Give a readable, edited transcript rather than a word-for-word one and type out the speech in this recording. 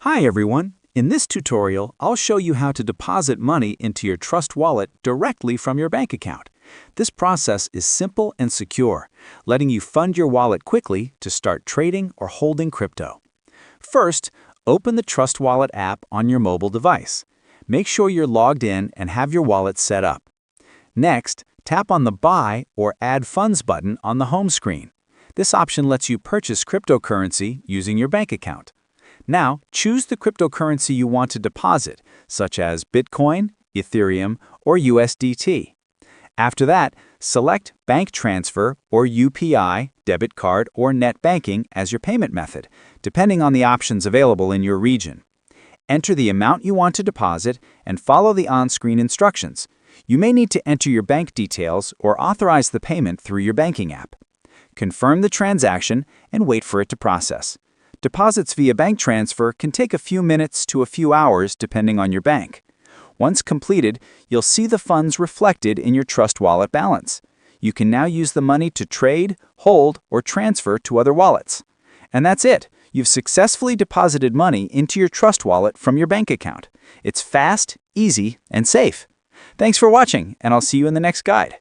Hi everyone! In this tutorial, I'll show you how to deposit money into your Trust Wallet directly from your bank account. This process is simple and secure, letting you fund your wallet quickly to start trading or holding crypto. First, open the Trust Wallet app on your mobile device. Make sure you're logged in and have your wallet set up. Next, tap on the Buy or Add Funds button on the home screen. This option lets you purchase cryptocurrency using your bank account. Now, choose the cryptocurrency you want to deposit, such as Bitcoin, Ethereum, or USDT. After that, select Bank Transfer or UPI, debit card, or net banking as your payment method, depending on the options available in your region. Enter the amount you want to deposit and follow the on-screen instructions. You may need to enter your bank details or authorize the payment through your banking app. Confirm the transaction and wait for it to process. Deposits via bank transfer can take a few minutes to a few hours depending on your bank. Once completed, you'll see the funds reflected in your Trust Wallet balance. You can now use the money to trade, hold, or transfer to other wallets. And that's it! You've successfully deposited money into your Trust Wallet from your bank account. It's fast, easy, and safe. Thanks for watching, and I'll see you in the next guide.